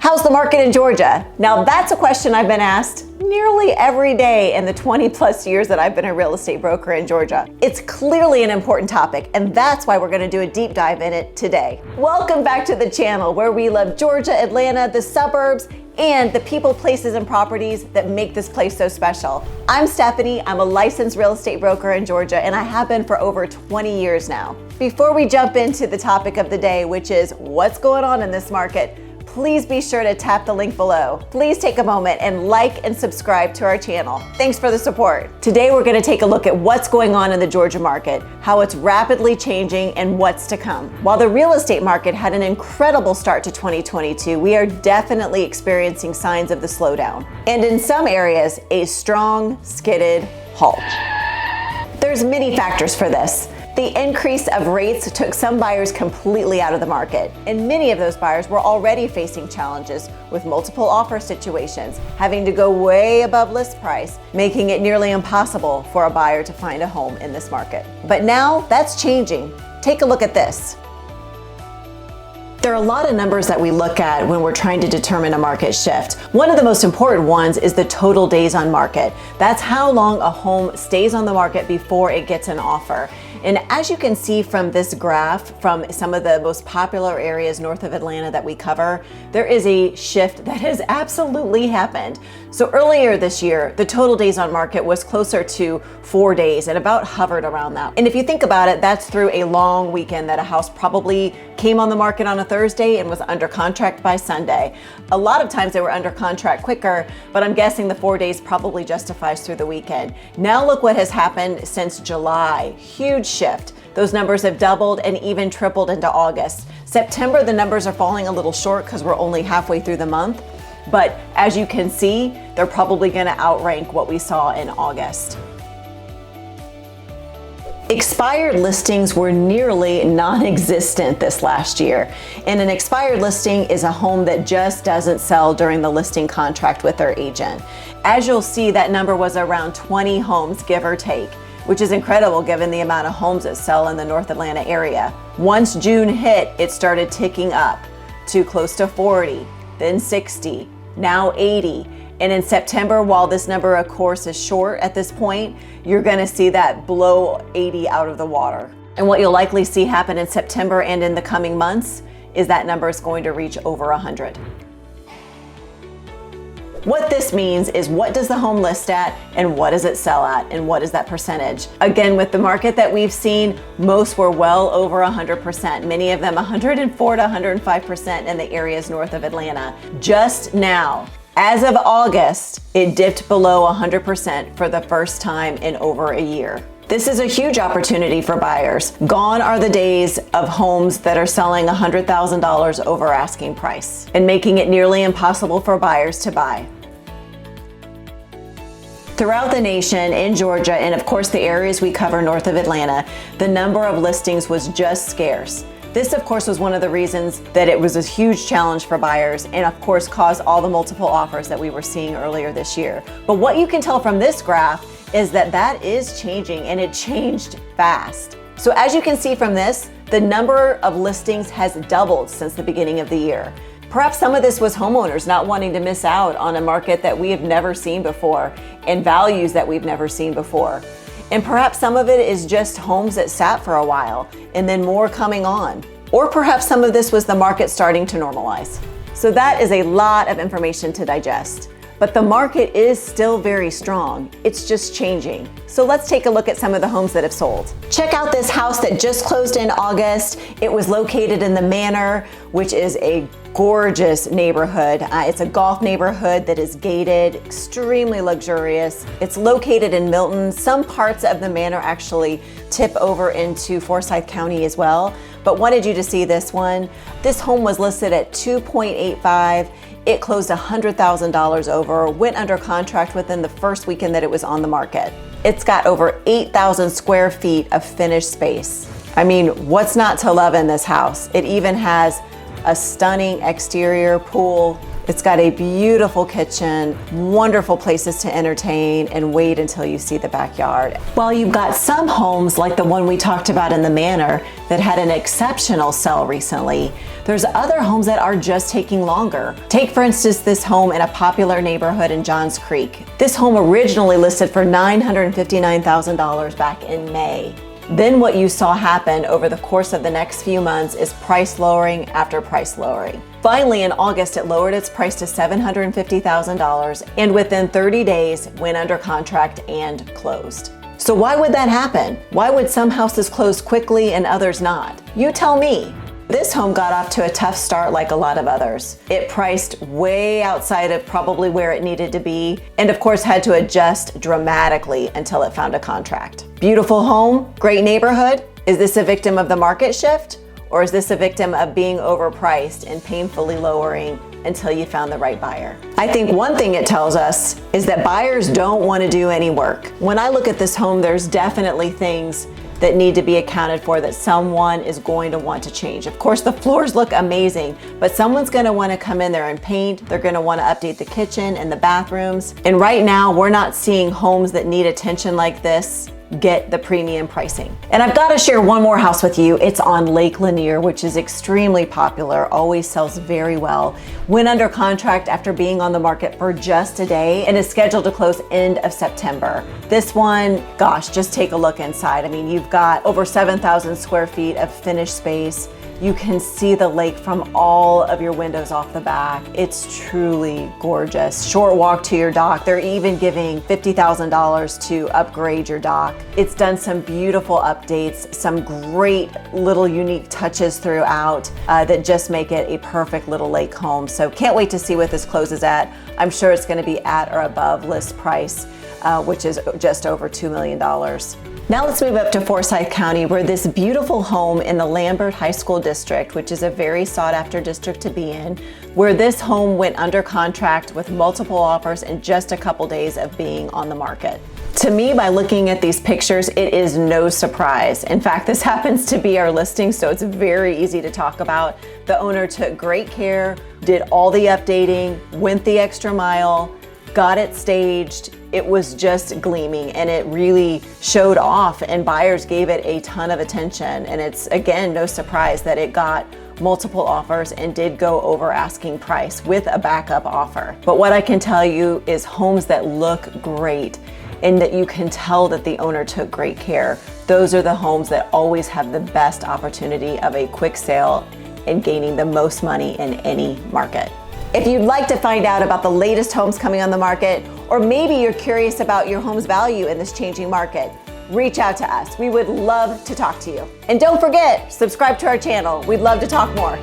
How's the market in Georgia? Now that's a question I've been asked nearly every day in the 20 plus years that I've been a real estate broker in Georgia. It's clearly an important topic, and that's why we're going to do a deep dive in it today. Welcome back to the channel where we love Georgia, Atlanta, the suburbs, and the people, places, and properties that make this place so special. I'm Stephanie. I'm a licensed real estate broker in Georgia, and I have been for over 20 years now. Before we jump into the topic of the day, which is what's going on in this market, please be sure to tap the link below. Please take a moment and like and subscribe to our channel. Thanks for the support. Today we're going to take a look at what's going on in the Georgia market, how it's rapidly changing, and what's to come. While the real estate market had an incredible start to 2022, we are definitely experiencing signs of the slowdown, and in some areas, a strong, skidded halt. There's many factors for this. The increase of rates took some buyers completely out of the market, and many of those buyers were already facing challenges with multiple offer situations, having to go way above list price, making it nearly impossible for a buyer to find a home in this market. But now that's changing. Take a look at this. There are a lot of numbers that we look at when we're trying to determine a market shift. One of the most important ones is the total days on market. That's how long a home stays on the market before it gets an offer. And as you can see from this graph, from some of the most popular areas north of Atlanta that we cover, there is a shift that has absolutely happened. So earlier this year, the total days on market was closer to 4 days and about hovered around that. And if you think about it, that's through a long weekend that a house probably came on the market on a Thursday and was under contract by Sunday. A lot of times they were under contract quicker, but I'm guessing the 4 days probably justifies through the weekend. Now look what has happened since July. Huge shift. Those numbers have doubled and even tripled into August. September, the numbers are falling a little short because we're only halfway through the month. But as you can see, they're probably going to outrank what we saw in August. Expired listings were nearly non-existent this last year. And an expired listing is a home that just doesn't sell during the listing contract with their agent. As you'll see, that number was around 20 homes, give or take, which is incredible given the amount of homes that sell in the North Atlanta area. Once June hit, it started ticking up to close to 40, then 60, now 80. And in September, while this number of course is short at this point, you're gonna see that blow 80 out of the water. And what you'll likely see happen in September and in the coming months is that number is going to reach over 100. What this means is what does the home list at and what does it sell at and what is that percentage? Again, with the market that we've seen, most were well over 100%, many of them 104 to 105% in the areas north of Atlanta. Just now, as of August, it dipped below 100% for the first time in over a year. This is a huge opportunity for buyers. Gone are the days of homes that are selling $100,000 over asking price and making it nearly impossible for buyers to buy. Throughout the nation, in Georgia, and of course the areas we cover north of Atlanta, the number of listings was just scarce. This, of course, was one of the reasons that it was a huge challenge for buyers and, of course, caused all the multiple offers that we were seeing earlier this year. But what you can tell from this graph is that that is changing, and it changed fast. So as you can see from this, the number of listings has doubled since the beginning of the year. Perhaps some of this was homeowners not wanting to miss out on a market that we have never seen before and values that we've never seen before. And perhaps some of it is just homes that sat for a while and then more coming on. Or perhaps some of this was the market starting to normalize. So that is a lot of information to digest. But the market is still very strong. It's just changing. So let's take a look at some of the homes that have sold. Check out this house that just closed in August. It was located in the Manor, which is a gorgeous neighborhood. It's a golf neighborhood that is gated, extremely luxurious. It's located in Milton. Some parts of the Manor actually tip over into Forsyth County as well. But wanted you to see this one. This home was listed at $2.85. It closed $100,000 over, went under contract within the first weekend that it was on the market. It's got over 8,000 square feet of finished space. I mean, what's not to love in this house? It even has a stunning exterior pool, It's got a beautiful kitchen, wonderful places to entertain, and wait until you see the backyard. While you've got some homes like the one we talked about in the Manor that had an exceptional sell recently, there's other homes that are just taking longer. Take for instance this home in a popular neighborhood in Johns Creek. This home originally listed for $959,000 back in May. Then what you saw happen over the course of the next few months is price lowering after price lowering. Finally, in August, it lowered its price to $750,000 and within 30 days went under contract and closed. So why would that happen? Why would some houses close quickly and others not? You tell me. This home got off to a tough start like a lot of others. It priced way outside of probably where it needed to be, and of course had to adjust dramatically until it found a contract. Beautiful home, great neighborhood. Is this a victim of the market shift? Or is this a victim of being overpriced and painfully lowering until you found the right buyer? I think one thing it tells us is that buyers don't want to do any work. When I look at this home, there's definitely things that need to be accounted for that someone is going to want to change. Of course, the floors look amazing, but someone's going to want to come in there and paint. They're going to want to update the kitchen and the bathrooms. And right now, we're not seeing homes that need attention like this get the premium pricing. And I've got to share one more house with you. It's on Lake Lanier, which is extremely popular, always sells very well. Went under contract after being on the market for just a day and is scheduled to close end of September. This one, gosh, just take a look inside. I mean, you've got over 7,000 square feet of finished space. You can see the lake from all of your windows off the back. It's truly gorgeous. Short walk to your dock. They're even giving $50,000 to upgrade your dock. It's done some beautiful updates, some great little unique touches throughout that just make it a perfect little lake home. So can't wait to see what this closes at. I'm sure it's going to be at or above list price, which is just over $2 million. Now let's move up to Forsyth County, where this beautiful home in the Lambert High School District, which is a very sought after district to be in, where this home went under contract with multiple offers in just a couple days of being on the market. To me, by looking at these pictures, it is no surprise. In fact, this happens to be our listing, so it's very easy to talk about. The owner took great care, did all the updating, went the extra mile, got it staged. It was just gleaming and it really showed off, and buyers gave it a ton of attention. And it's, again, no surprise that it got multiple offers and did go over asking price with a backup offer. But what I can tell you is homes that look great and that you can tell that the owner took great care, those are the homes that always have the best opportunity of a quick sale and gaining the most money in any market. If you'd like to find out about the latest homes coming on the market, or maybe you're curious about your home's value in this changing market, reach out to us. We would love to talk to you. And don't forget, subscribe to our channel. We'd love to talk more.